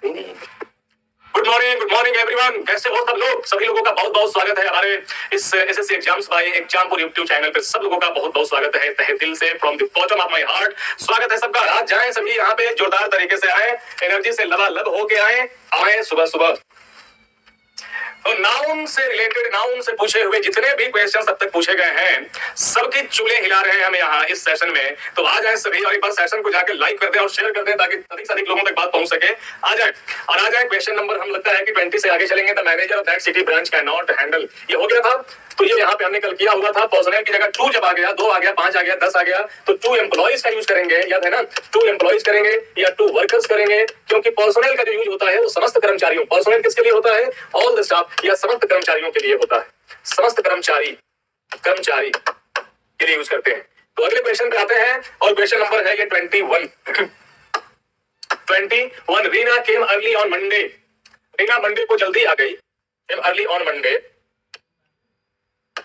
Good morning everyone. कैसे हो सब लोग? सभी लोगों का बहुत बहुत स्वागत है हमारे इस SSC exams by Exampur YouTube channel पे। सब लोगों का बहुत बहुत स्वागत है, तहे दिल से, from the bottom of my heart स्वागत है सबका। आज जाएं सभी यहाँ पे जोरदार तरीके से आए, एनर्जी से लबालब होके आए सुबह सुबह। तो नाउन से रिलेटेड, नाउन से पूछे हुए जितने भी क्वेश्चंस अब तक पूछे गए हैं, सबकी चूल्हे हिला रहे हैं हम यहाँ इस सेशन में। तो आ जाए सभी और एक बार सेशन को जाके लाइक कर दें और शेयर कर दें ताकि अधिक से अधिक लोगों तक बात पहुंच सके। आ जाए और आ जाए। क्वेश्चन नंबर हम लगता है कि 20 से आगे चलेंगे। The manager of that city branch can not handle, ये हो गया था। तो ये यहाँ पे हमने कल किया हुआ था। पर्सनल की जगह टू जब आ गया, 2 आ गया, 5 आ गया, 10 आ गया, तो 2 एम्प्लॉइज का यूज करेंगे, याद है ना? 2 एम्प्लॉइज करेंगे या 2 वर्कर्स करेंगे, क्योंकि पर्सनल का जो यूज होता है वो समस्त कर्मचारियों, पर्सनल किसके लिए होता है? ऑल द स्टाफ या समस्त कर्मचारियों के लिए होता है। समस्त कर्मचारी के लिए यूज करते हैं। तो अगले क्वेश्चन पे आते हैं और क्वेश्चन नंबर है ये 21। 21 Reena came early on Monday. Reena Monday को जल्दी आ गई। Came early on Monday.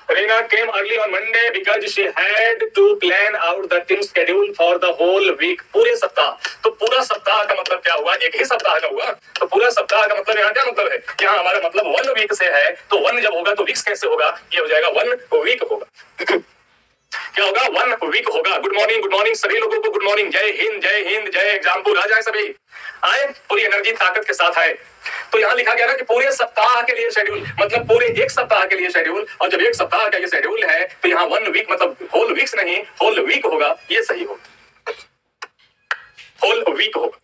Reena came early on Monday because she had to plan out the team schedule for the whole week. पूरे सप्ताह। तो पूरा सप्ताह का मतलब क्या हुआ? एक ही सप्ताह का हुआ। तो पूरा सप्ताह का मतलब यहाँ क्या मतलब है? यहाँ हमारा मतलब 1 वीक से है। तो 1 जब होगा तो वीक्स कैसे होगा? ये हो जाएगा 1 वीक होगा। क्या होगा? 1 वीक होगा। गुड मॉर्निंग सभी लोगों को। गुड मॉर्निंग, जय हिंद, जय एग्जामपुर। आ जाए सभी, आए पूरी एनर्जी ताकत के साथ आए। तो यहाँ लिखा गया ना कि पूरे सप्ताह के लिए शेड्यूल, मतलब पूरे एक सप्ताह के लिए शेड्यूल। और जब एक सप्ताह का ये शेड्यूल है तो यहाँ 1 वीक मतलब होल वीक्स नहीं, होल वीक होगा। ये सही होगा, होल वीक होगा,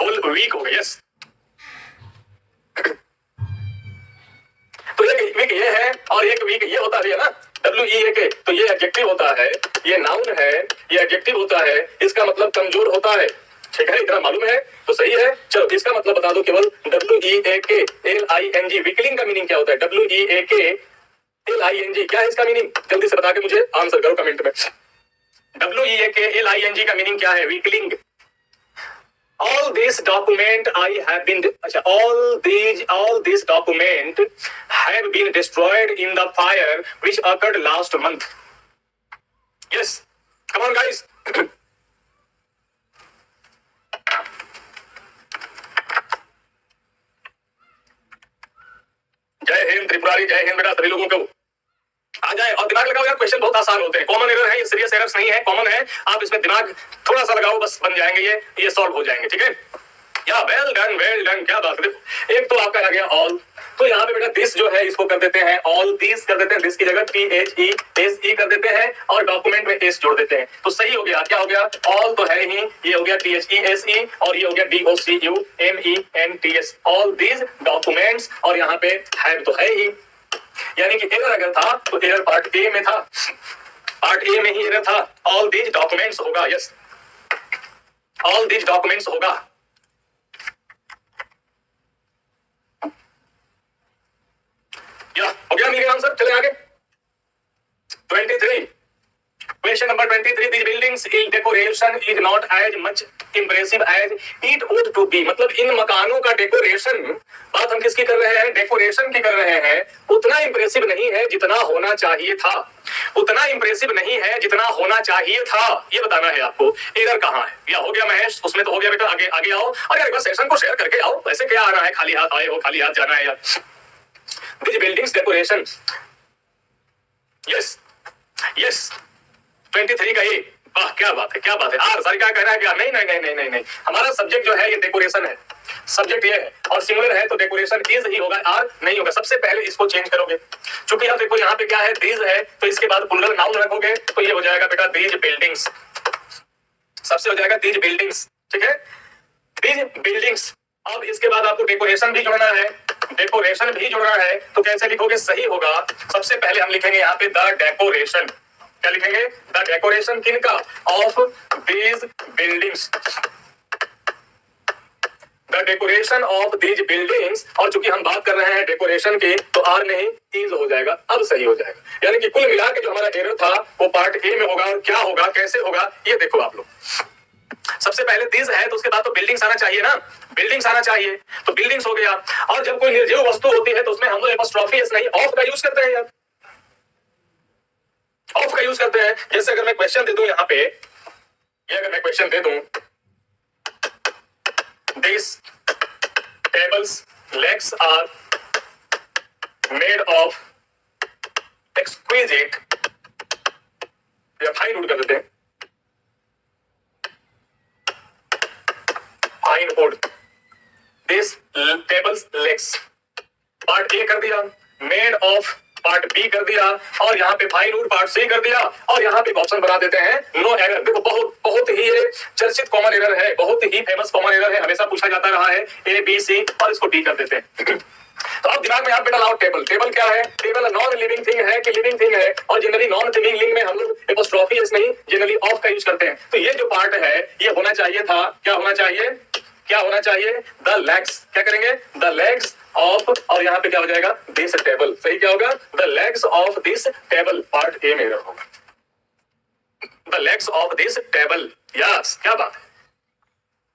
होल वीक होगा। यस। तो एक वीक ये है और एक वीक ये होता है ना, WEAK। तो ये एडजेक्टिव होता है, ये नाउन है, ये एडजेक्टिव होता है। इसका मतलब कमजोर होता है, ठीक है? इतना मालूम है तो सही है। चलो इसका मतलब बता दो केवल। WEAK LING, वीकलिंग का मीनिंग क्या होता है? WEAK LING क्या है इसका मीनिंग? जल्दी से बता के मुझे आंसर करो कमेंट में। WEAK LING का मीनिंग क्या है? Weakling. All these document I have been, all these document have been destroyed in the fire which occurred last month. Yes, come on guys. जय हिंद त्रिपुरारी, जय हिंद बेटा सभी लोगों को। आ जाए और दिमाग लगाओ यार, क्वेश्चन बहुत आसान होते हैं। कॉमन एरर है ये, सीरियस एरर्स नहीं है, कॉमन है। आप इसमें दिमाग थोड़ा सा लगाओ, बस बन जाएंगे ये सॉल्व हो जाएंगे, ठीक है? या वेल डन, क्या बात है। एक तो आपका आ गया ऑल। तो यहाँ पे बेटा दिस जो है इसको कर देते हैं ऑल दिस कर देते हैं, दिस की जगह THESE कर देते हैं और डॉक्यूमेंट में एस जोड़ देते हैं। तो सही हो गया। क्या हो गया? ऑल तो है ही, ये हो गया THESE और ये हो गया DOCUMENTS, ऑल दीज डॉक्यूमेंट्स। और यहाँ पे हैव तो है ही, यानी कि एरर अगर था तो एरर पार्ट ए में था, पार्ट ए में ही एरर था। ऑल दीज डॉक्यूमेंट्स होगा। यस, ऑल दीज डॉक्यूमेंट्स होगा। या हो गया, मिल गया आंसर। चले आगे। 23 question number 23 this buildings is decoration is not as much impressive as it would to be. मतलब इन मकानों का डेकोरेशन, बात हम किसकी कर रहे हैं? डेकोरेशन की कर रहे हैं। उतना इंप्रेसिव नहीं है जितना होना चाहिए था, उतना इंप्रेसिव नहीं है जितना होना चाहिए था। ये बताना है आपको। एरर कहाँ है? या हो गया महेश? उसमें तो हो गया बेटा। आगे आगे आओ और यार एक बार सेशन को शेयर करके आओ। वैसे क्या आ रहा है? खाली हाथ आए हो, खाली हाथ जाना है यार। दिस बिल्डिंग्स डेकोरेशन, यस 23 का ये। वाह क्या बात है, क्या बात है। आर सारी क्या कह रहा है? क्या नहीं, हमारा सब्जेक्ट जो है ये डेकोरेशन है, सब्जेक्ट ये है और सिंगुलर है तो डेकोरेशन इज ही होगा, आर नहीं होगा। सबसे पहले इसको चेंज करोगे, क्योंकि अब देखो यहाँ पे क्या है? दीज है, तो इसके बाद प्लूरल नाउन रखोगे तो ये हो जाएगा बेटा दीज बिल्डिंग्स। सबसे हो जाएगा दीज बिल्डिंग्स, ठीक है? These buildings. अब इसके बाद आपको डेकोरेशन भी जोड़ना है, डेकोरेशन भी जोड़ना है। तो कैसे लिखोगे? सही होगा। सबसे पहले हम लिखेंगे यहाँ पे द डेकोरेशन। क्या लिखेंगे? द डेकोरेशन किनका? Of these buildings, the decoration of these buildings. और चूंकि हम बात कर रहे हैं डेकोरेशन की तो आर नहीं इज हो जाएगा। अब सही हो जाएगा। यानी कि कुल मिला के जो हमारा एरर था वो पार्ट ए में होगा। और क्या होगा, कैसे होगा, ये देखो आप लोग। सबसे पहले दिस है तो उसके बाद तो बिल्डिंग्स आना चाहिए ना, बिल्डिंग्स आना चाहिए। तो बिल्डिंग्स हो गया। और जब कोई निर्जीव वस्तु होती है तो उसमें हम लोग एपोस्ट्रोफी एस नहीं ऑफ का यूज करते हैं यार, ऑफ का यूज करते हैं। जैसे अगर मैं क्वेश्चन दे दूं यहाँ पे, ये अगर मैं क्वेश्चन दे दूं these tables legs are made of exquisite, या फाइन वुड कर देते हैं, fine would. This tables legs, part A कर दिया, मेड ऑफ पार्ट बी कर दिया, और यहाँ पे फाइन वुड पार्ट सी कर दिया, और यहाँ पे ऑप्शन बना देते हैं नो एरर। देखो बहुत बहुत ही ये चर्चित कॉमन एरर है, बहुत ही फेमस कॉमन एरर है, हमेशा पूछा जाता रहा है, ए बी सी, और इसको डी कर देते हैं। तो अब दिमाग में आप बेटा लाओ टेबल। टेबल क्या है? टेबल नॉन लिविंग थिंग है कि लिविंग थिंग है, और जनरली नॉन लिविंग लिंग में हम लोग एपोस्ट्रोफी एस नहीं जनरली ऑफ का यूज करते हैं। तो ये जो पार्ट है ये होना चाहिए था, क्या होना चाहिए, क्या होना चाहिए? The legs. क्या करेंगे? द लेग्स ऑफ, और यहाँ पे क्या हो जाएगा? This table. सही क्या होगा? The legs of this table, part A में होगा the legs of this table. Yes, क्या बात है,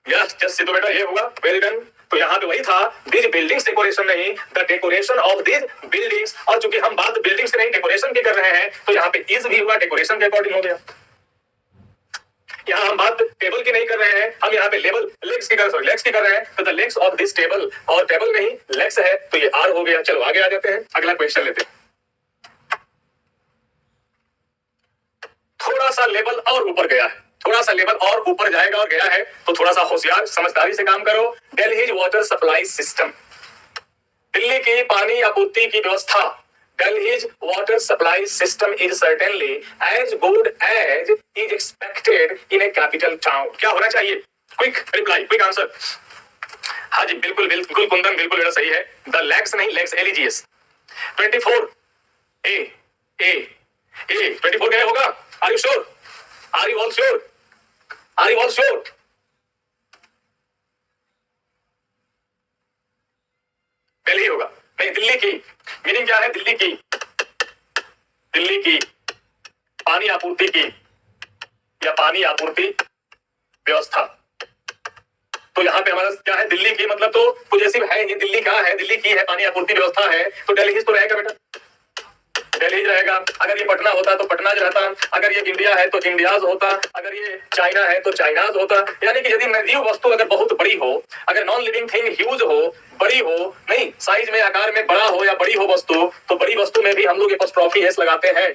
यस जस्ट तो बेटा ये होगा, वेरी डन। तो यहाँ पे वही था, दिस बिल्डिंग्स डेकोरेशन नहीं, the decoration of this buildings. और चूंकि हम बात बिल्डिंग्स की नहीं डेकोरेशन की कर रहे हैं, तो यहाँ पे इज भी हुआ, डेकोरेशन के अकॉर्डिंग हो गया। यहाँ हम बात टेबल की नहीं कर रहे हैं, हम यहाँ पे लेवल लेग्स की कर, लेग्स की कर रहे हैं, तो the legs of this table, और टेबल नहीं लेग्स है, तो ये आर हो गया। चलो आगे आ जाते हैं, अगला क्वेश्चन लेते हैं। थोड़ा सा लेवल और ऊपर गया है, थोड़ा सा लेवल और ऊपर जाएगा और गया है, तो थोड़ा सा होशियार समझदारी से काम करो। Delhi water supply system, Delhi की पानी आपूर्ति की व्यवस्था, Delhi's water supply system is certainly as good as is expected in a capital town. क्या होना चाहिए? Quick reply, quick answer. हाँ जी बिल्कुल बिल्कुल कुंदन, बिल्कुल बेटा सही है। द लेग्स नहीं legs, L E G S. 24 A A A 24 क्या होगा? Are you sure? Are you all sure? Are you all sure? Delhi होगा नहीं, दिल्ली की मीनिंग क्या है? दिल्ली की, दिल्ली की पानी आपूर्ति की या पानी आपूर्ति व्यवस्था। तो यहाँ पे हमारा क्या है? दिल्ली की, मतलब तो पॉजिटिव है ही, दिल्ली का है, दिल्ली की है, पानी आपूर्ति व्यवस्था है, तो दिल्ली तो रहेगा बेटा, दिल्ली रहेगा। अगर ये पटना होता तो पटना रहता, अगर ये इंडिया है तो इंडियाज होता, अगर ये चाइना है तो चाइनाज होता। यानी कि यदि निर्जीव वस्तु अगर बहुत बड़ी हो, अगर नॉन लिविंग थिंग ह्यूज हो, बड़ी हो, नहीं साइज में आकार में बड़ा हो या बड़ी हो वस्तु, तो बड़ी वस्तु में भी हम लोग एपोस्ट्रोफी एस लगाते हैं,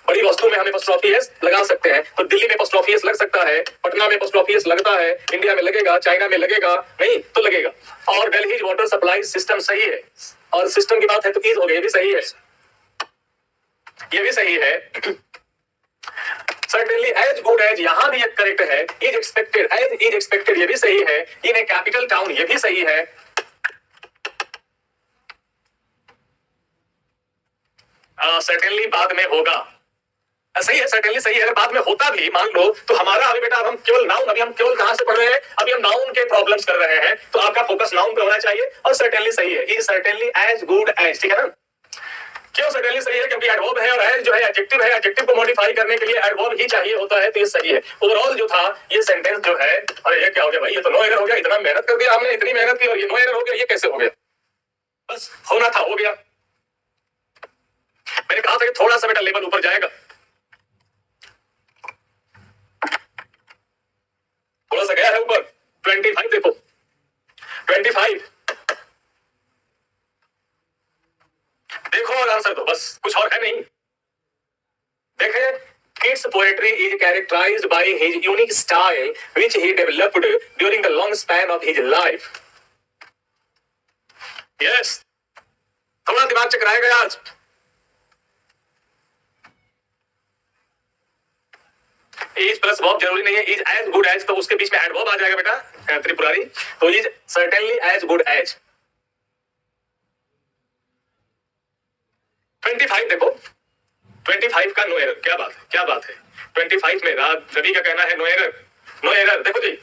बड़ी वस्तु में हम एपोस्ट्रोफी एस लगा सकते हैं। तो दिल्ली में एपोस्ट्रोफी एस लग सकता है, पटना में एपोस्ट्रोफी एस लगता है, इंडिया में लगेगा, चाइना में लगेगा नहीं तो लगेगा। और दिल्ली वाटर सप्लाई सिस्टम सही है, और सिस्टम की बात है तो इज हो गया, ये भी सही है, ये भी सही है। सर्टेनली एज गुड एज, यहां भी एक करेक्ट है, is expected, as is expected ये भी सही है, इन ए कैपिटल टाउन ये भी सही है। सर्टेनली बाद में होगा, सही है, सर्टेनली सही है। अगर बाद में होता भी मान लो, तो हमारा अभी बेटा, अब हम केवल नाउन, अभी हम केवल कहां से पढ़ रहे हैं? अभी हम नाउन के प्रॉब्लम्स कर रहे हैं, तो आपका फोकस नाउन पे होना चाहिए, और सर्टेनली सही है, is certainly as good as, ठीक है ना। क्यों सर्टेनली सही है? क्योंकि एडवर्ब है, और एज जो है एडजेक्टिव है, एडजेक्टिव को मॉडिफाई करने के लिए एडवर्ब ही चाहिए होता है, तो ये सही है। ओवरऑल जो था ये सेंटेंस जो है, अरे ये क्या हो गया भाई, ये तो नो एरर हो गया, इतना मेहनत कर दिया हमने, इतनी मेहनत की और ये नो एरर हो गया, ये कैसे हो गया? बस होना था, हो गया। मैंने कहा था कि थोड़ा सा बेटा लेवल ऊपर जाएगा, थोड़ा सा गया है ऊपर। 25 देखो, 25 देखो और आंसर दो, बस कुछ और है नहीं। देखे, Keats' poetry is characterized by his unique style, which he developed during the long span of his life. Yes, थोड़ा दिमाग चकराएगा आज। इज प्लस वर्ब जरूरी नहीं है, इज एज गुड एज, तो उसके बीच में एडवर्ब आ जाएगा बेटा त्रिपुरारी, तो is certainly as good as. 25 देखो, 25 का नो एरर, क्या बात है, क्या बात है। 25 में रवि का कहना है नो एरर, नो एरर। देखो जी,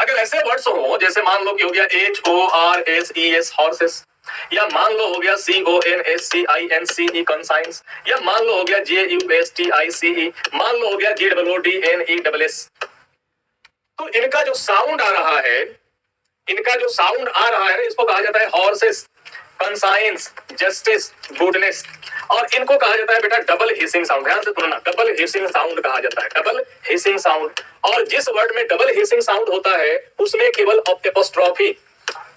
अगर ऐसे वर्ड्स हो जैसे मान लो कि हो गया HORSES हॉर्सेस, या मान लो हो गया CONSCINCE कंसाइंस, या मान लो हो गया JUSTICE, मान लो हो गया GODNESS, तो इनका जो साउंड आ रहा है, इनका जो साउंड आ रहा है इसको कहा जाता है हॉर्सेस। Conscience, justice, goodness. और इनको कहा जाता है बेटा डबल हिसिंग साउंड। ध्यान से सुनना, डबल हिसिंग साउंड कहा जाता है, डबल हिसिंग साउंड। और जिस वर्ड में डबल हिसिंग साउंड होता है उसमें केवल एपोस्ट्रोफी,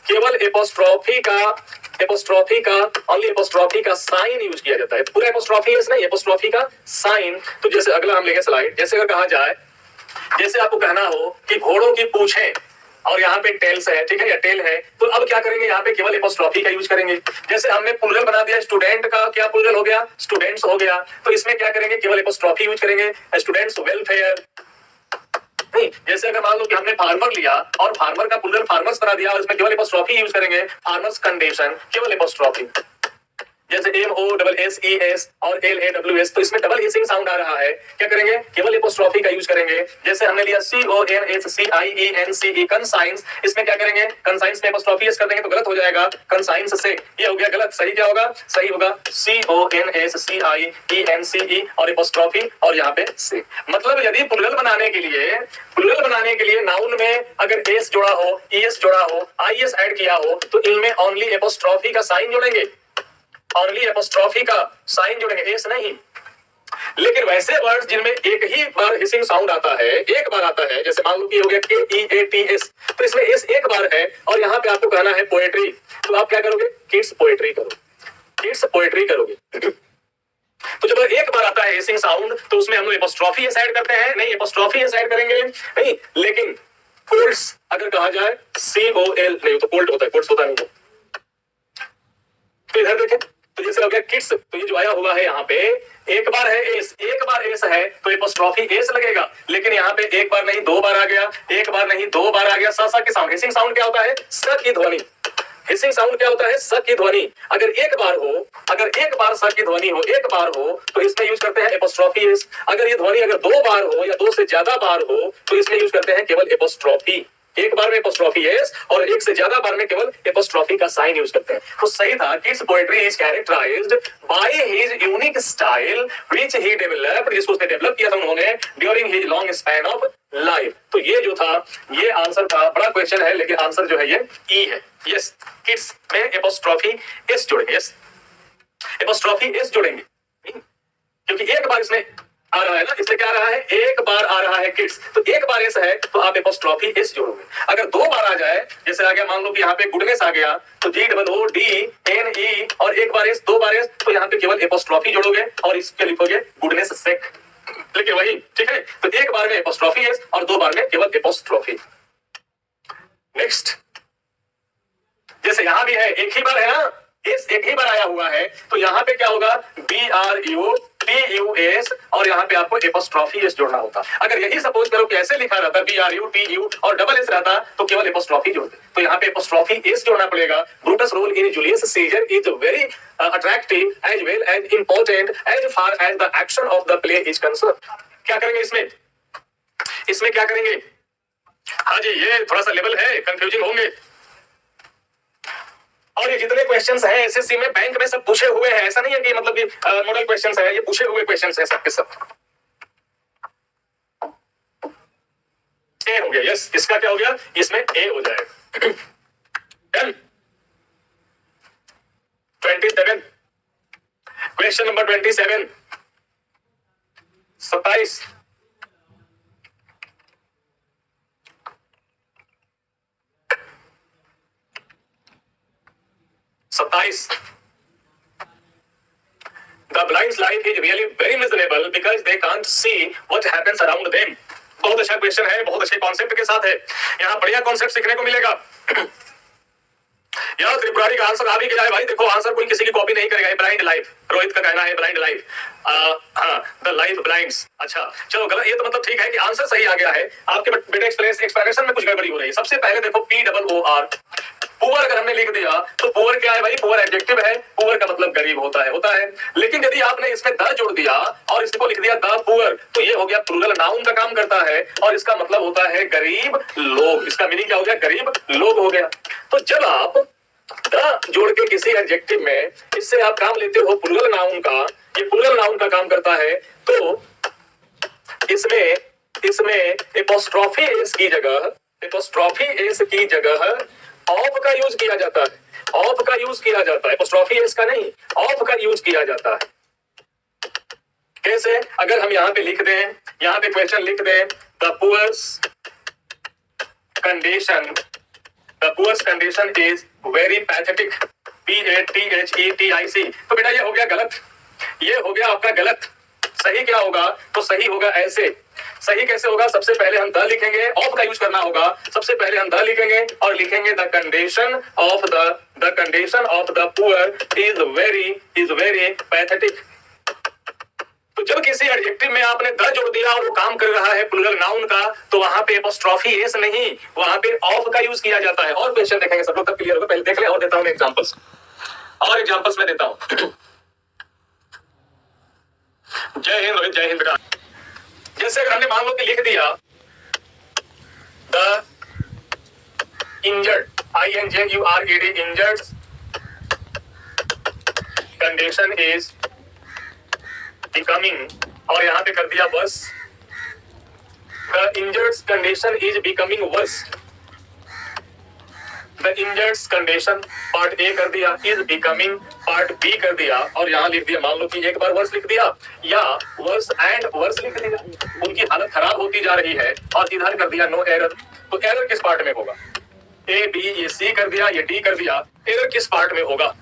केवल एपोस्ट्रोफी का ओनली एपोस्ट्रोफी का साइन यूज किया जाता है। पूरा एपोस्ट्रोफी है नहीं, एपोस्ट्रोफी का साइन। तो जैसे अगला हम लेंगे स्लाइड, जैसे अगर कहा जाए, जैसे आपको कहना हो कि घोड़ों की पूंछें और यहाँ पे टेल्स है, ठीक है, या टेल है, तो अब क्या करेंगे, यहाँ पे केवल एपोस्ट्रोफी का यूज करेंगे। जैसे हमने प्लूरल बना दिया, स्टूडेंट का क्या प्लूरल हो गया, स्टूडेंट्स हो गया, तो इसमें क्या करेंगे, केवल एपोस्ट्रोफी यूज करेंगे, स्टूडेंट्स वेलफेयर। नहीं, जैसे अगर मान लो कि हमने फार्मर लिया और फार्मर का प्लूरल फार्मर्स बना दिया और इसमें केवल एपोस्ट्रोफी यूज करेंगे, फार्मर्स कंडीशन, केवल एपोस्ट्रोफी। जैसे MOSSES और LAWS, तो इसमें डबल हिसिंग साउंड आ रहा है, क्या करेंगे, केवल एपोस्ट्रोफी का यूज करेंगे। जैसे हमने लिया CONSCIENCE, कंसाइंस, इसमें क्या करेंगे, कंसाइंस में एपोस्ट्रोफी एस कर देंगे तो गलत हो जाएगा, कंसाइंस से, ये हो गया गलत। सही क्या होगा, सही होगा CONSCIENCE और एपोस्ट्रोफी और यहाँ पे से। मतलब यदि प्लूरल बनाने के लिए नाउन में अगर एस जोड़ा हो, ES जोड़ा हो, IS ऐड किया हो, तो इनमें ओनली एपोस्ट्रोफी का साइन जोड़ेंगे, ओनली एपोस्ट्रोफी का साइन जोड़ेंगे, एस नहीं। लेकिन वैसे वर्ड्स जिनमें एक ही बार हिसिंग साउंड आता है, एक बार आता है, जैसे मान लो कि हो गया KEATS, तो इसमें एस एक बार है और यहाँ पे आपको कहना है पोएट्री, तो आप क्या करोगे, किड्स पोएट्री करोगे, किड्स पोएट्री करोगे। तो जब एक बार आता है हिसिंग साउंड तो उसमें हम लोग एपोस्ट्रोफी एस ऐड करते हैं, नहीं एपोस्ट्रोफी एस ऐड करेंगे नहीं। लेकिन कोल्ड्स अगर कहा जाए COL नहीं, तो कोल्ड होता है, कोल्ड्स होता नहीं। तो इधर देखें, तो जैसे हो गया किड्स, तो ये जो आया हुआ है यहाँ पे एक बार है एस, एक बार एस है तो एपोस्ट्रोफी एस लगेगा। लेकिन यहाँ पे एक बार नहीं दो बार आ गया, एक बार नहीं दो बार आ गया, सा के साउंड। हिसिंग साउंड क्या होता है, स की ध्वनि। हिसिंग साउंड क्या होता है, स की ध्वनि। अगर एक बार हो, अगर एक बार स की ध्वनि हो, एक बार हो, तो इसमें यूज करते हैं एपोस्ट्रोफी एस। अगर ये ध्वनि अगर दो बार हो या दो से ज्यादा बार हो तो इसमें यूज करते हैं केवल एपोस्ट्रोफी। एक बार में एपोस्ट्रोफी एस और एक से ज्यादा बार में केवल एपोस्ट्रोफी का साइन यूज करते हैं। तो सही था, kids poetry is characterised by his unique style which he developed, जिसको उसने डेवलप किया था उन्होंने during his long span of life. तो ये जो था ये आंसर था, बड़ा क्वेश्चन है लेकिन आंसर जो है ये ई है। यस, किड्स में एपोस्ट्रोफी एस जोड़ेंगे, यस एपोस्ट्रोफी एस जोड़ेंगे, क्योंकि एक बार इसमें आ रहा है ना, इससे क्या आ रहा है, एक बार आ रहा है किड्स, तो एक बार एस है तो आप एपोस्ट्रोफी एस जोड़ोगे। अगर दो बार आ जाए, जैसे आ गया मान लो कि यहाँ पे गुडनेस आ गया, तो GOODNE और एक बार एस, दो बार एस, तो यहाँ पे केवल एपोस्ट्रोफी जोड़ोगे और इसके लिखोगे गुडनेस सेक, लिखे वही, ठीक है। तो एक बार में एपोस्ट्रोफी एस और दो बार में केवल एपोस्ट्रोफी। नेक्स्ट, जैसे यहां भी है, एक ही बार है ना, इस एक ही बार आया हुआ है, तो यहाँ पे क्या होगा, BRUTUS और यहाँ पे आपको एपोस्ट्रोफी एस जोड़ना होता। अगर यही सपोज करो कि ऐसे लिखा रहता BRUTU और डबल एस रहता तो केवल एपोस्ट्रोफी जोड़ते, तो यहाँ पे एपोस्ट्रोफी एस जोड़ना पड़ेगा। Brutus role in Julius Caesar is very attractive as well as important as far as the action of the play is concern. क्या करेंगे इसमें, इसमें क्या करेंगे, हाँ जी ये थोड़ा सा लेवल है, कंफ्यूजिंग होंगे। और ये जितने क्वेश्चंस हैं एसएससी में बैंक में सब पूछे हुए हैं, ऐसा नहीं है कि मतलब कि मॉडल क्वेश्चंस है, ये पूछे हुए क्वेश्चंस हैं सब के सब। ए हो गया, यस इसका क्या हो गया, इसमें ए हो जाएगा। 27 question number 27 27 The blind's life is really very miserable because they can't see what happens around them. बहुत अच्छा क्वेश्चन है, बहुत अच्छे कॉन्सेप्ट के साथ है, यहाँ बढ़िया कॉन्सेप्ट सीखने को मिलेगा। यार त्रिपुरारी का आंसर आ भी गया है भाई, देखो आंसर कोई किसी की कॉपी नहीं करेगा। ब्लाइंड लाइफ, रोहित का कहना है ब्लाइंड लाइफ, हाँ द लाइफ ब्लाइंड्स। अच्छा चलो गलत, ये तो मतलब ठीक है कि आंसर सही आ गया है। आपके बेटे एक्सप्रेशन में कुछ गड़बड़ी हो रही है। सबसे पहले देखो POOR, पुअर अगर हमने लिख दिया तो पुअर क्या है भाई, पुअर एडजेक्टिव है, पुअर का मतलब गरीब होता है। लेकिन यदि आपने इसमें द जोड़ दिया और इसको लिख दिया द पुअर, तो ये हो गया प्लूरल नाउन का काम करता है और इसका मतलब होता है गरीब लोग। इसका मीनिंग क्या हो गया, गरीब लोग हो गया। तो जब आप द जोड़ के किसी एडजेक्टिव में इससे आप काम लेते हो प्लूरल नाउन का, ये प्लूरल नाउन का काम करता है, तो इसमें एपोस्ट्रोफी एस की जगह ऑफ का यूज किया जाता है, ऑफ का यूज किया जाता है, एपोस्ट्रोफी एस का नहीं, ऑफ का यूज किया जाता है। कैसे? अगर हम यहां पे लिख दें, यहां पे क्वेश्चन लिख दें, the poors condition, the poors condition is very pathetic, PATHETIC, तो बेटा ये हो गया गलत, ये हो गया आपका गलत। सही क्या होगा? तो सही होगा ऐसे। सही कैसे होगा? सबसे पहले हम द लिखेंगे, ऑफ का यूज करना होगा। सबसे पहले हम द लिखेंगे और लिखेंगे the condition of the condition of the poor is very pathetic. तो जब किसी एडजेक्टिव में आपने द जोड़ दिया और वो काम कर रहा है प्लूरल नाउन का, तो वहां पे एपोस्ट्रोफी एस नहीं, वहां पे ऑफ का यूज किया जाता है। और क्वेश्चन देखेंगे सब लोग, तब क्लियर होगा। पहले देख ले और देता हूं मैं एग्जांपल्स, और एग्जांपल्स में देता हूं। जय हिंद रोहित, जय हिंद। जैसे अगर हमने मान लो कि लिख दिया the injured, INJURED, injured condition is becoming, और यहां पे कर दिया worse, the injured condition is becoming worse. The injured condition part A कर दिया, इज बिकमिंग पार्ट बी कर दिया, और यहां लिख दिया, मान लो कि एक बार वर्स लिख दिया या वर्स एंड वर्स लिख दिया, उनकी हालत खराब होती जा रही है, और इधर कर दिया नो एरर। तो एरर किस पार्ट में होगा? ए बी, ये सी कर दिया, ये डी कर दिया, एरर किस पार्ट में होगा?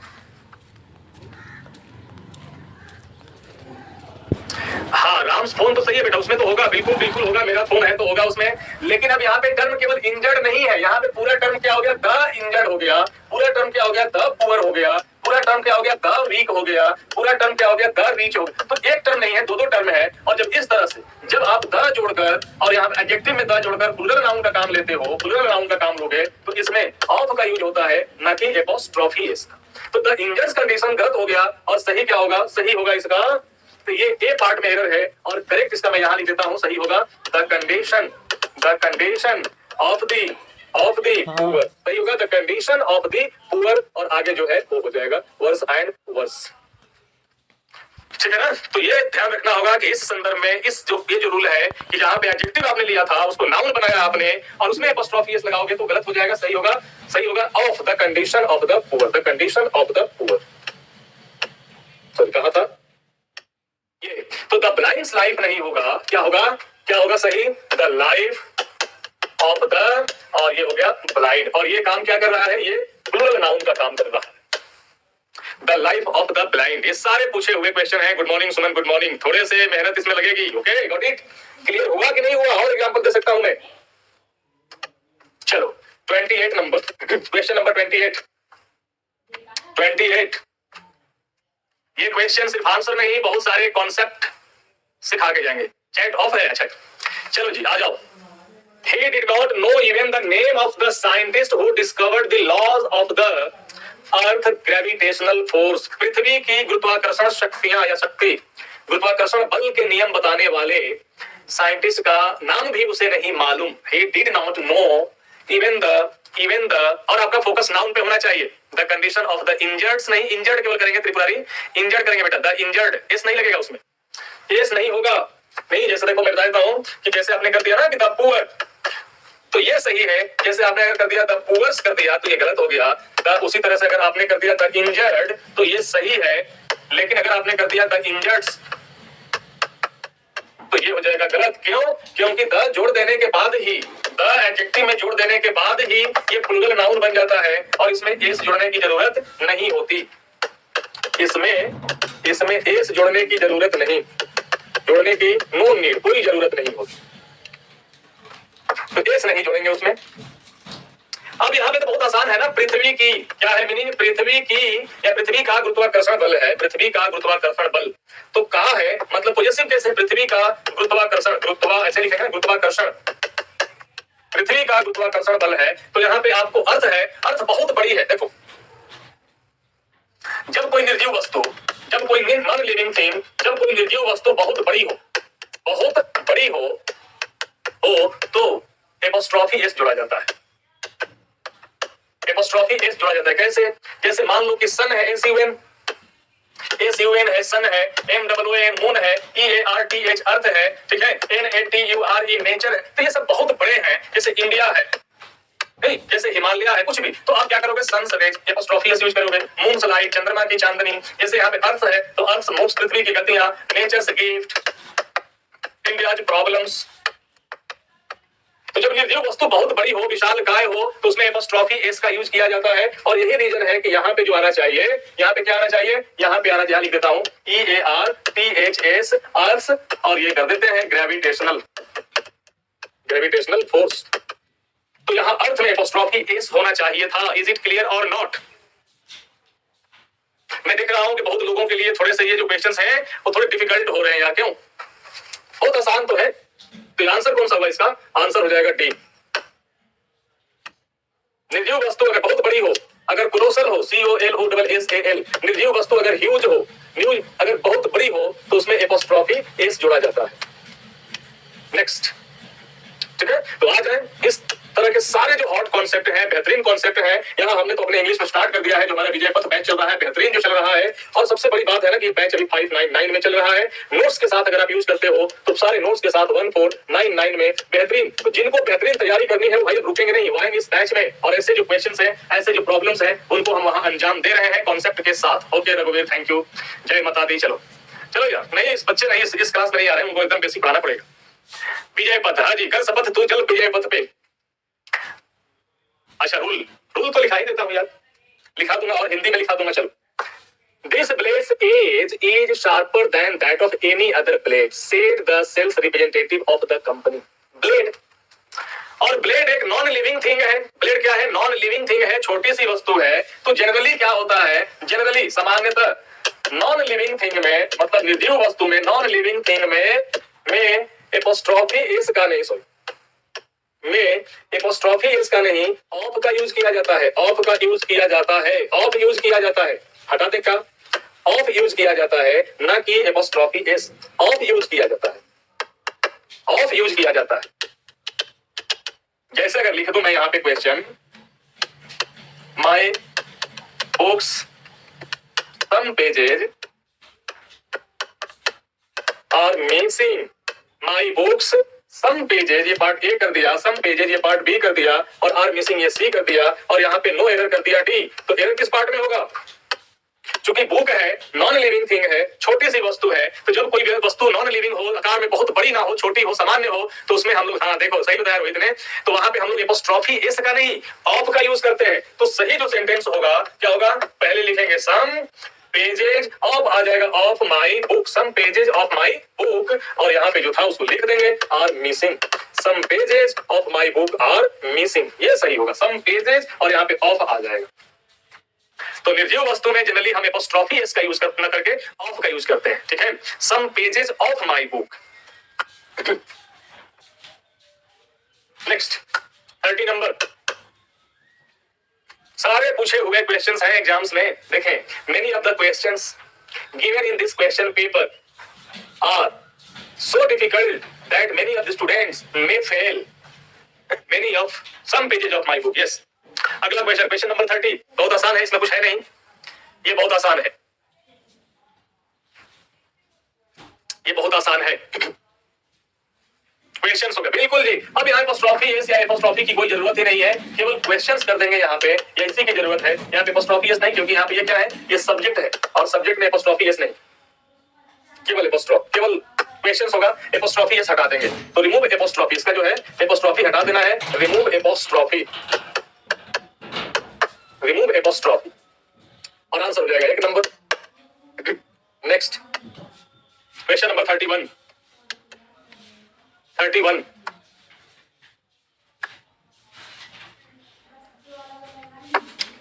हाँ, राम्स फोन तो सही है बेटा, उसमें तो होगा, बिल्कुल बिल्कुल होगा, मेरा फोन है तो होगा उसमें। लेकिन अब यहाँ पे टर्म केवल इंजर्ड नहीं है, यहाँ पे पूरा टर्म क्या हो गया? द इंजर्ड हो गया, पूरा टर्म क्या हो गया? द पुअर हो गया, पूरा टर्म क्या हो गया? द वीक हो गया, पूरा टर्म क्या हो गया? द रीच हो गया। तो एक टर्म नहीं है, दो दो टर्म है। और जब इस तरह से जब आप द जोड़कर और यहाँ एडजेक्टिव में द जोड़कर प्लूरल नाउन का काम लेते हो, प्लूरल नाउन का काम लोगे, तो इसमें ऑफ का यूज होता है, ना कि एपोस्ट्रोफी एस का। तो द इंजर्ड कंडीशन गलत हो गया, और सही क्या होगा? सही होगा इसका, तो ये ए पार्ट में एरर है, और करेक्ट इसका मैं यहां लिख देता हूं, सही होगा the condition of the poor, सही होगा the condition of the poor, और आगे जो है वो हो जाएगा वर्स एंड वर्स। ठीक है ना? तो ये ध्यान रखना होगा कि इस संदर्भ में ये जो रूल है कि जहां पे एडजेक्टिव आपने लिया था उसको नाउन बनाया आपने, और उसमें एपोस्ट्रोफी एस लगाओगे तो गलत हो जाएगा। सही होगा of the condition of the poor, the condition of the poor. सही कहा था ये। तो द ब्लाइंड्स लाइफ नहीं होगा, क्या होगा सही? द लाइफ ऑफ द, और ये हो गया ब्लाइंड, और ये काम क्या कर रहा है? ये प्लूरल नाउन का काम कर रहा है, the life of the blind. ये सारे पूछे हुए क्वेश्चन हैं। गुड मॉर्निंग सुमन, गुड मॉर्निंग। थोड़े से मेहनत इसमें लगेगी, ओके, गॉट इट? क्लियर हुआ कि नहीं हुआ? और एग्जांपल दे सकता हूं मैं। चलो 28 नंबर, क्वेश्चन नंबर 28। ये क्वेश्चन सिर्फ आंसर नहीं, बहुत सारे कॉन्सेप्ट सिखा के जाएंगे। चैट ऑफ है? अच्छा, चलो जी आ जाओ। He did not know even the name of the scientist who discovered the laws of the earth gravitational force. पृथ्वी की गुरुत्वाकर्षण शक्तियां या शक्ति, गुरुत्वाकर्षण बल के नियम बताने वाले साइंटिस्ट का नाम भी उसे नहीं मालूम। He did not know even the, और आपका फोकस नाउन पे होना चाहिए। The condition of the injured नहीं, इंजर्ड केवल करेंगे, त्रिपुरारी इंजर्ड करेंगे बेटा। द इंजर्ड, एस नहीं लगेगा उसमें, एस नहीं होगा। नहीं, जैसे देखो मैं बता देता हूं कि जैसे आपने कर दिया ना कि द पुअर, तो ये सही है। जैसे आपने अगर कर दिया द पुअर्स कर दिया तो ये गलत हो गया। उसी तरह से अगर आपने कर दिया द इंजर्ड तो ये सही है, लेकिन अगर आपने कर दिया द इंजर्ड्स तो ये हो जाएगा गलत। क्यों? क्योंकि द जोड़ देने के बाद ही, द एडजेक्टिव में जोड़ देने के बाद ही ये प्लूरल नाउन बन जाता है, और इसमें एस जोड़ने की जरूरत नहीं होती। इसमें एस जोड़ने की जरूरत नहीं, जोड़ने की नो नीड, कोई जरूरत नहीं होती, तो एस नहीं जोड़ेंगे उसमें। अब यहाँ पे तो बहुत आसान है ना। पृथ्वी की क्या है मीनिंग? पृथ्वी की या पृथ्वी का गुरुत्वाकर्षण बल है, पृथ्वी का गुरुत्वाकर्षण बल। तो कहा है मतलब पॉजिटिव कैसे? पृथ्वी का गुरुत्वाकर्षण, ऐसे लिखेंगे ना, गुरुत्वाकर्षण, पृथ्वी का गुरुत्वाकर्षण बल है। तो यहाँ पे आपको अर्थ है, अर्थ बहुत बड़ी है। देखो, जब कोई निर्जीव वस्तु, जब कोई नॉन लिविंग थिंग, जब कोई निर्जीव वस्तु बहुत बड़ी हो तो एपोस्ट्रोफी एस जोड़ा जाता है। एपोस्ट्रोफी एस जोड़ा जाता है कैसे? जैसे मान लो कि सन है, SUN है, सन है, MOON मून है, EARTH अर्थ है, ठीक है, NATURE नेचर है। तो ये सब बहुत बड़े हैं। जैसे इंडिया है, नहीं, जैसे हिमालय है कुछ भी, तो आप क्या करोगे, sons rays apostrophe S use करोगे। मून्स लाइट, चंद्रमा की चांदनी, जैसे यहाँ पे अर्थ है तो अर्थ मूव्स, पृथ्वी की गतियां, नेचर्स गिफ्ट, इंडियाज प्रॉब्लम्स। तो जब निर्जीव वस्तु बहुत बड़ी हो, विशाल काय हो, तो उसमें एपोस्ट्रोफी एस का यूज किया जाता है। और यही रीजन है कि यहाँ पे जो आना चाहिए, यहाँ पे क्या आना चाहिए, यहाँ पे आना चाहिए, लिख देता हूं EARTHS अर्थ, और ये कर देते हैं ग्रेविटेशनल, ग्रेविटेशनल फोर्स। तो यहाँ अर्थ में एपोस्ट्रोफी एस होना चाहिए था। इज इट क्लियर और नॉट? मैं देख रहा हूं कि बहुत लोगों के लिए थोड़े से ये जो क्वेश्चंस हैं वो थोड़े डिफिकल्ट हो रहे हैं यार, क्यों? बहुत आसान तो है। तो आंसर कौन सा होगा इसका? आंसर हो जाएगा डी। निर्जीव वस्तु अगर बहुत बड़ी हो, अगर कोलोसल हो, COLOSSAL, निर्जीव वस्तु अगर ह्यूज हो, ह्यूज अगर बहुत बड़ी हो, तो उसमें एपोस्ट्रोफी एस जोड़ा जाता है। नेक्स्ट, ठीक है। तो आज है इस तरह के सारे जो हॉट कॉन्सेप्ट हैं, बेहतरीन कॉन्सेप्ट हैं, यहाँ हमने तो अपने इंग्लिश में स्टार्ट कर दिया है। जो हमारा विजय पथ बैच चल रहा है, बेहतरीन जो चल रहा है। और सबसे बड़ी बात है ना कि बैच अभी 599 में चल रहा है। नोट्स के साथ अगर आप यूज करते हो तो सारे नोट्स के साथ 1499 में बेहतरीन। तो जिनको बेहतरीन तैयारी करनी है वो भाई रुकेंगे नहीं, वो आएंगे इस बैच में। और ऐसे जो क्वेश्चन है, ऐसे जो प्रॉब्लम्स है, उनको हम वहां अंजाम दे रहे हैं कॉन्सेप्ट के साथ। ओके रघुवीर, थैंक यू, जय माता दी। चलो चलो यार, नहीं इस बच्चे नहीं इस क्लास में नहीं आ रहे हैं, उनको एकदम बेसिक पढ़ाना पड़ेगा। विजय पथ, हाँ जी, कर शपथ तू चल विजय पथ पे। अच्छा, रूल तो लिखा ही देता हूं यार, लिखा दूंगा और हिंदी में लिखा दूंगा। चलो, this blades edge is sharper than that of any other blade, said the sales representative of the company. Blade, और ब्लेड एक नॉन लिविंग थिंग है। ब्लेड क्या है? नॉन लिविंग थिंग है, छोटी सी वस्तु है। तो जनरली क्या होता है, जनरली सामान्यतः नॉन लिविंग थिंग में, मतलब निर्जीव वस्तु में, नॉन लिविंग थिंग में एपोस्ट्रोफी एस का नहीं, सॉरी, में एपोस्ट्रोफी एस का नहीं, ऑफ का यूज किया जाता है। ऑफ का यूज किया जाता है, ऑफ यूज किया जाता है। हटा दे का, ऑफ यूज किया जाता है, ना कि एपोस्ट्रोफी एस। ऑफ यूज किया जाता है, ऑफ यूज किया जाता है। जैसे अगर लिख दूं मैं यहाँ पे question, my books some pages are missing, my books some pages, ये पार्ट ए कर दिया, सम पेजेज ये पार्ट बी कर दिया, और आर मिसिंग ये सी कर दिया, और यहाँ पे नो एरर कर दिया डी। तो एरर किस पार्ट में होगा? चूंकि बुक है, नॉन लिविंग थिंग है, छोटी सी वस्तु है, तो जब कोई वस्तु नॉन लिविंग हो, आकार में बहुत बड़ी ना हो, छोटी हो, सामान्य हो, तो उसमें हम लोग, हाँ देखो सही बताया रोहित ने, तो वहां पे हम लोग एपोस्ट्रोफी एस का नहीं, ऑफ का यूज करते हैं। तो सही जो सेंटेंस होगा क्या होगा? पहले लिखेंगे सम पेजेज ऑफ, आ जाएगा of my book, some pages of my book, और यहाँ पे जो था उसको लिख देंगे are missing, some pages of my book are missing, ये सही होगा, सम पेजेज और यहाँ पे ऑफ आ जाएगा। तो निर्जीव वस्तु में जनरली हम एपोस्ट्रोफी एस का यूज न करके ऑफ का यूज करते हैं, ठीक है। Some pages of my book. Next 30 number, सारे पूछे हुए क्वेश्चंस हैं एग्जाम्स में। देखें, many of the questions given in this question paper are so difficult that many of the students may fail many of some pages of my book. Yes. अगला question, question number 30, बहुत आसान है, इसमें कुछ है नहीं, ये बहुत आसान है, ये बहुत आसान है। क्वेश्चंस हो गए, बिल्कुल जी। अब यहाँ एपोस्ट्रोफी एस या एपोस्ट्रोफी की कोई जरूरत ही नहीं है, केवल क्वेश्चंस कर देंगे यहाँ पे, या इसी की जरूरत है। यहाँ पे एपोस्ट्रोफी एस नहीं, क्योंकि यहाँ पे ये क्या है, ये सब्जेक्ट है, और सब्जेक्ट में एपोस्ट्रोफी एस नहीं, केवल एपोस्ट्रोफ, केवल क्वेश्चंस होगा, एपोस्ट्रोफी एस हटा देंगे। तो रिमूव एपोस्ट्रोफी, इसका जो है एपोस्ट्रोफी हटा देना है, रिमूव एपोस्ट्रोफी, रिमूव एपोस्ट्रोफी, और आंसर हो जाएगा 1 number. Next question number 31, 31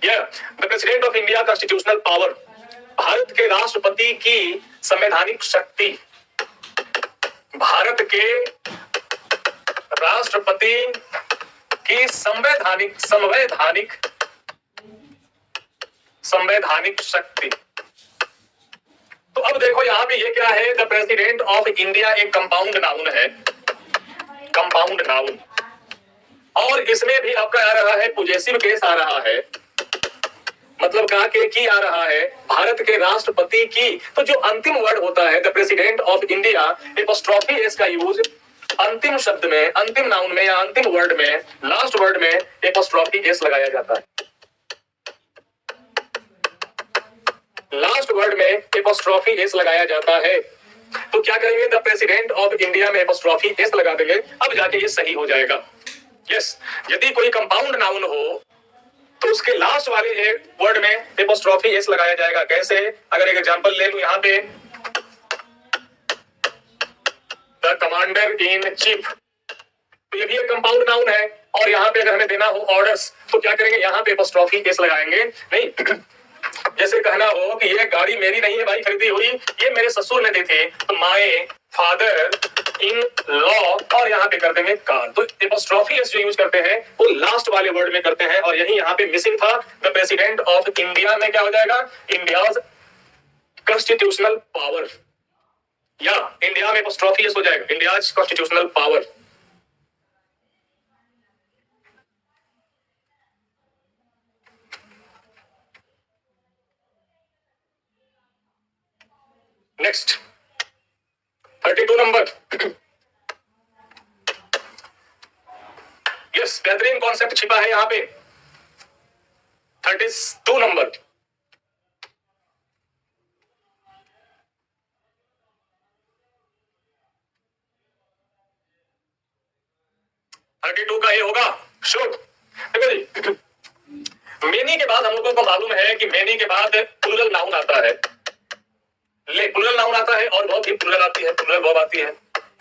the president of India constitutional power, Bharat के राष्ट्रपति की संवैधानिक शक्ति, भारत के राष्ट्रपति की संवैधानिक संवैधानिक संवैधानिक शक्ति। तो अब देखो यहाँ पे ये क्या है, द प्रेसिडेंट ऑफ इंडिया एक कंपाउंड नाउन है, कंपाउंड नाउन, और इसमें भी आपका आ रहा है पॉजेसिव केस आ रहा है, मतलब कहा के की आ रहा है, भारत के राष्ट्रपति की। तो जो अंतिम वर्ड होता है the president of India, apostrophe S का यूज अंतिम शब्द में, अंतिम नाउन में या अंतिम वर्ड में, लास्ट वर्ड में एपोस्ट्रोफी एस लगाया जाता है। लास्ट वर्ड में एपोस्ट्रोफी एस लगाया जाता है। तो क्या करेंगे, द प्रेसिडेंट ऑफ इंडिया में एपोस्ट्रोफी एस लगा देंगे, अब जाके ये सही हो जाएगा। यस, यदि कोई कंपाउंड नाउन हो तो उसके लास्ट वाले एक वर्ड में एपोस्ट्रोफी एस लगाया जाएगा। कैसे, अगर एक एग्जांपल ले लूं यहां पे, द कमांडर इन चीफ, तो ये भी एक कंपाउंड नाउन है और यहाँ पे अगर हमें देना हो ऑर्डर्स तो क्या करेंगे, यहाँ पे एपोस्ट्रोफी एस लगाएंगे। नहीं जैसे कहना हो कि ये गाड़ी मेरी नहीं है भाई खरीदी हुई, ये मेरे ससुर ने दी थी, तो माय फादर इन लॉ, और यहाँ पे कर देंगे कार। तो एपोस्ट्रोफी एस जो यूज करते हैं वो लास्ट वाले वर्ड में करते हैं, और यही यहाँ पे मिसिंग था। द प्रेसिडेंट ऑफ इंडिया में क्या हो जाएगा, इंडियाज कॉन्स्टिट्यूशनल पावर, या इंडिया में एपोस्ट्रोफी एस हो जाएगा, India's constitutional power. Next 32 number. Yes, बेहतरीन कॉन्सेप्ट छिपा है यहां पे। 32 नंबर, का ये होगा शुड। देखो जी, मेनी के बाद हम लोगों को मालूम है कि मेनी के बाद प्लूरल नाउन आता है, प्लूरल नाउन आता है और वर्ब भी प्लूरल आती है, प्लूरल वर्ब आती है।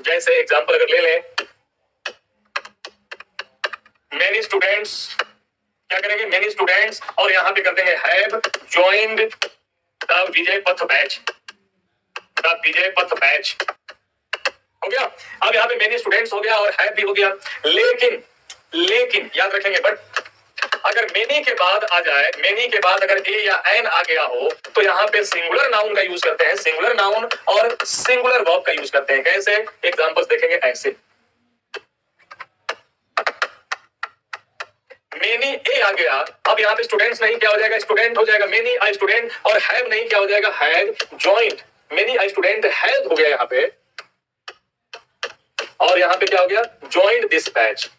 जैसे एग्जांपल अगर ले लें, मेनी स्टूडेंट्स, क्या करेंगे, मेनी स्टूडेंट्स, और यहां पे कर देंगे हैव जॉइंड द विजय पथ बैच, द विजय पथ बैच हो गया। अब यहाँ पे मेनी स्टूडेंट्स हो गया और हैव भी हो गया, लेकिन याद रखेंगे, बट अगर मेनी के बाद आ जाए, मेनी के बाद अगर ए या एन आ गया हो तो यहाँ पे सिंगुलर नाउन का यूज करते हैं, सिंगुलर नाउन और सिंगुलर वर्ब का यूज करते हैं। कैसे, एग्जांपल्स देखेंगे ऐसे, मेनी ए आ गया, अब यहाँ पे स्टूडेंट्स नहीं, क्या हो जाएगा, स्टूडेंट हो जाएगा, मेनी आई स्टूडेंट, और हैव नहीं, क्या हो जाएगा, have joined, many I student have हो गया यहाँ पे, और यहाँ पे क्या हो गया, joined this batch,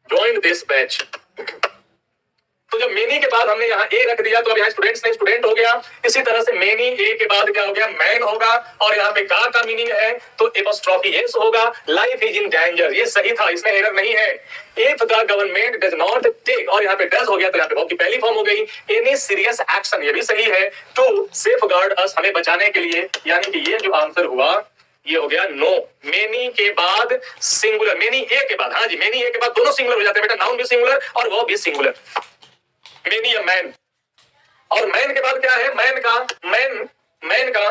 joined this batch. तो जब मेनी के बाद हमने यहाँ ए रख दिया तो अब यहाँ स्टूडेंट्स नहीं, स्टूडेंट हो गया। इसी तरह से मेनी ए के बाद क्या हो गया, मैन होगा, और यहाँ पे का मीनिंग है तो एपोस्ट्रोफी एस होगा, लाइफ इज इन डेंजर, ये सही था, इसमें एरर नहीं है। If the government does not take, और यहाँ पे डज हो गया तो यहाँ पे वर्ब की पहली फॉर्म हो गई, एनी सीरियस एक्शन, ये भी सही है, टू सेफगार्ड अस, हमें बचाने के लिए, यानी कि ये जो आंसर हुआ ये हो गया नो। मेनी के बाद सिंगुलर, मेनी ए के बाद, हाँ जी, मेनी ए के बाद दोनों सिंगुलर हो जाते हैं बेटा, नाउन भी सिंगुलर और वर्ब भी सिंगुलर, मेनी या मैन। और मैन के बाद क्या है, मैन का, मैन का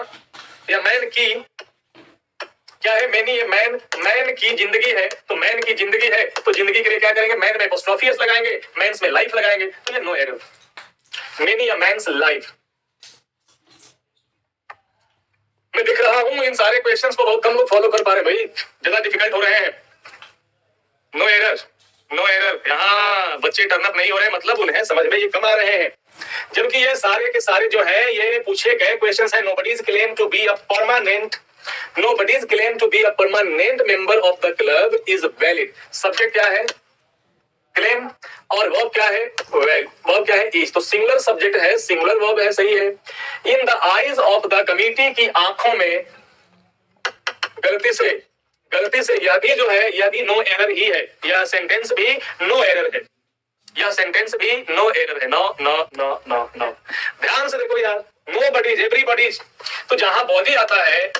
या मैन की क्या है, मेनी ये मैन, मैन की जिंदगी है, तो मैन की जिंदगी है तो जिंदगी के लिए क्या करेंगे, मैन में एपोस्ट्रोफी एस लगाएंगे, मैन्स में लाइफ लगाएंगे, तो ये नो एरर, मेनी या मैन्स लाइफ। मैं दिख रहा हूं इन सारे क्वेश्चंस को बहुत कम लोग फॉलो कर पा रहे भाई, ज्यादा डिफिकल्ट हो रहे हैं। नो एरर, नो एरर, यहाँ बच्चे टर्नअप नहीं हो रहे, मतलब उन्हें समझ में ये कम आ रहे हैं, जबकि ये सारे के सारे जो है ये पूछे गए क्वेश्चंस हैं। Nobody's claim to be a permanent, nobody's claim to be a permanent member of the club is valid. Subject क्या है, क्लेम, और वर्ब क्या है, वर्ब क्या है, इज, तो सिंगुलर सब्जेक्ट है, सिंगुलर वर्ब है, सही है। In the eyes of the committee, की आंखों में, गलती से यदि जो है, यदि नो एरर ही है, यह सेंटेंस भी नो एरर है, यह सेंटेंस भी नो एरर है, no no no no no. ध्यान से देखो यार, नो बडीज, एवरीबॉडीज, तो जहां बॉडी आता है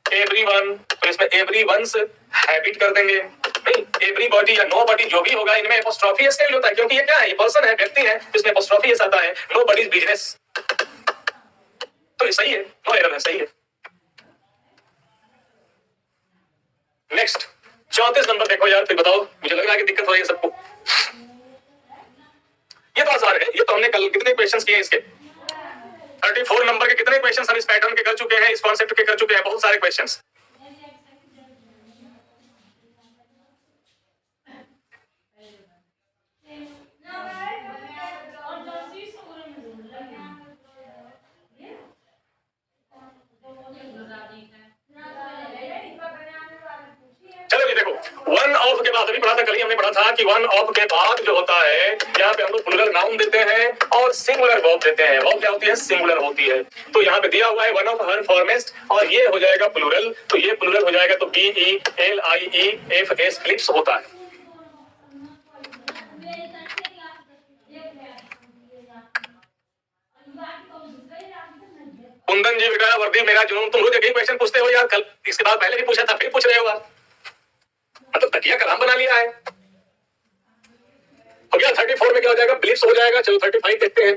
एवरीवन, तो इसमें एवरीवन्स हैबिट कर देंगे, नहीं एवरीबॉडी या नो बडी जो भी होगा इनमें एपोस्ट्रोफी एस का यूज होता है, क्योंकि ये क्या है, ये पर्सन है, व्यक्ति है, इसमें एपोस्ट्रोफी एस आता है। नो बडीज बिजनेस, तो ये सही है, नो एरर है, सही है। नेक्स्ट 34 नंबर देखो यार, फिर बताओ, मुझे लग रहा है कि दिक्कत हो रही है सबको। ये तो आसान है, ये तो हमने कल कितने क्वेश्चंस किए इसके, 34 नंबर के कितने क्वेश्चंस हम इस पैटर्न के कर चुके हैं, इस कॉन्सेप्ट के कर चुके हैं, बहुत सारे क्वेश्चंस। हमने पढ़ा था कि वन ऑफ के बाद जो होता है यहाँ पे हम लोग प्लूरल नाउन देते हैं और सिंगुलर वर्ब देते हैं। वर्ब क्या होती है? सिंगुलर होती है। तो यहाँ पे दिया हुआ है वन ऑफ हर फॉर्मेस्ट और ये हो जाएगा प्लूरल, तो ये प्लूरल हो जाएगा तो BELIEFS फिलिप्स होता है। कुंदन जी बेटा वर्दी मेरा जुनून, तुम रोज एक ही क्वेश्चन पूछते हो यार, कल इसके बाद पहले भी पूछा था फिर पूछ रहे हो आप, मतलब तकिया कलाम बना लिया है। हो गया 34 में क्या हो जाएगा? बिलिप्स हो जाएगा। चलो 35 देखते हैं।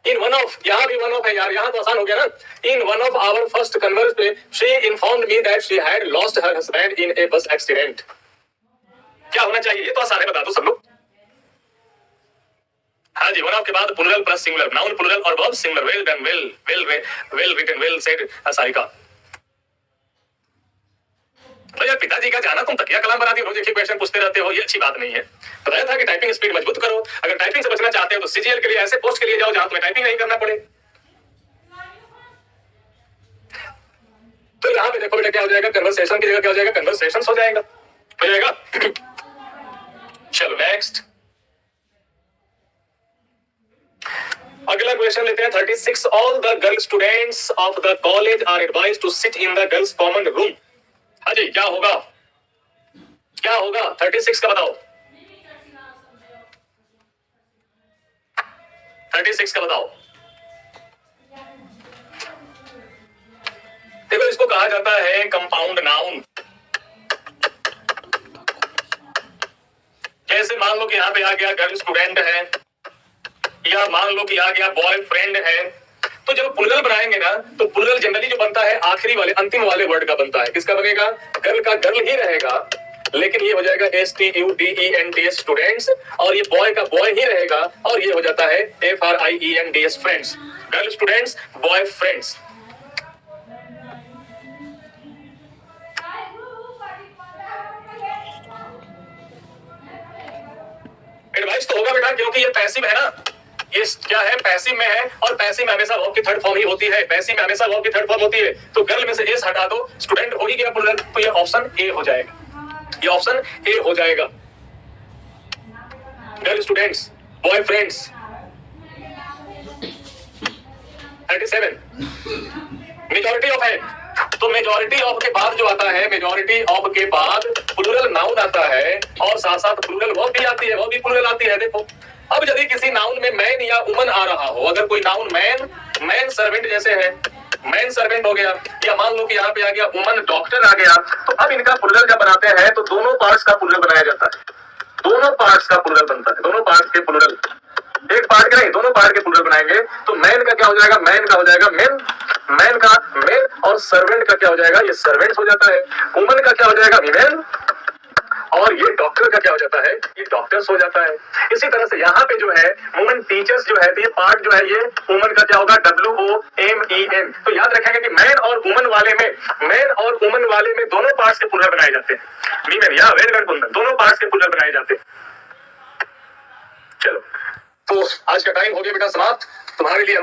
इन वन ऑफ, यहाँ भी वन ऑफ है यार, यहाँ तो आसान हो गया ना। In one of our first converse पे she informed me that she had lost her husband in a bus accident. क्या होना चाहिए? ये तो आसान है, बता दो सब लोग। हाँ जी, वन ऑफ के बाद plural plus singular, noun plural और verb singular. Well done, well written, well said Sarika. तो यार पिताजी का जाना, तुम तकिया कलाम बनाती हो, रोज एक ही क्वेश्चन पूछते रहते हो, ये अच्छी बात नहीं है। बताया था कि टाइपिंग स्पीड मजबूत करो। अगर टाइपिंग से बचना चाहते हो तो सीजीएल के लिए ऐसे पोस्ट के लिए जाओ जहां तुम्हें टाइपिंग नहीं करना पड़े। तो यहाँ पे देखो बेटा क्या हो जाएगा? कन्वर्सेशन की जगह क्या हो जाएगा? कन्वर्सेशंस हो जाएगा, हो जाएगा। चलो नेक्स्ट, अगला क्वेश्चन लेते हैं 36। All the girl students of the college are advised to sit in the girls common room. हाँ जी, क्या होगा? क्या होगा 36 का बताओ? 36 का बताओ। देखो इसको कहा जाता है कंपाउंड नाउन। जैसे मान लो कि यहाँ पे आ गया गर्ल स्टूडेंट है, या मान लो कि आ गया बॉयफ्रेंड है, तो जब प्लूरल बनाएंगे ना तो प्लूरल जनरली जो बनता है आखिरी वाले अंतिम वाले वर्ड का बनता है। किसका बनेगा? गर्ल का गर्ल ही रहेगा, लेकिन ये हो जाएगा STUDENTS स्टूडेंट्स, और ये बॉय का बॉय ही रहेगा और ये हो जाता है FRIENDS friends. Girl students, boy friends. Advice तो होगा बेटा, क्योंकि ये पैसिव है ना, ये क्या है? पैसिव में है, और पैसिव में हमेशा वर्ब की थर्ड फॉर्म ही होती है। पैसिव में हमेशा वर्ब की थर्ड फॉर्म होती है। तो गर्ल में से एस हटा दो, स्टूडेंट हो ही गया प्लूरल, तो ये ऑप्शन ए हो जाएगा। ये ऑप्शन ए हो जाएगा। Girl students, boy friends. 37 majority of है, तो मेजॉरिटी ऑफ के बाद जो आता है, मेजॉरिटी ऑफ के बाद प्लूरल नाउन आता है और साथ साथ प्लूरल वर्ब भी आती है, वो भी प्लूरल आती है। देखो अब यदि किसी नाउन में मैन या वुमन आ रहा हो, अगर कोई नाउन मैन सर्वेंट जैसे है, मैन सर्वेंट हो गया, या मान लो कि यहाँ पे आ गया वुमन डॉक्टर आ गया, तो अब इनका प्लूरल जब बनाते हैं तो दोनों पार्ट्स का प्लूरल बनाया जाता है। दोनों पार्ट्स का प्लूरल बनता है, दोनों पार्ट्स के प्लूरल, एक पार्ट के नहीं, दोनों पार्ट के प्लूरल बनाएंगे। तो मैन का क्या हो जाएगा? मैन का हो जाएगा मेन, मैन का मेन, और सर्वेंट का क्या हो जाएगा? ये सर्वेंट्स हो जाता है। वुमन का क्या हो जाएगा? वीमेन, और ये डॉक्टर का क्या हो जाता है? ये डॉक्टर्स हो जाता है। इसी तरह से यहाँ पे जो है वुमन टीचर्स जो है, तो ये पार्ट जो है ये वुमन का क्या होगा? WOMEN। तो याद रखेंगे कि मैन और वुमन वाले में, मैन और वुमन वाले में दोनों पार्ट्स के प्लूरल बनाए जाते हैं। वीमेन या वेल डन कुंदन, दोनों पार्ट्स के प्लूरल बनाए जाते हैं। चलो, तो आज का टाइम हो गया बेटा समाप्त तुम्हारे लिए।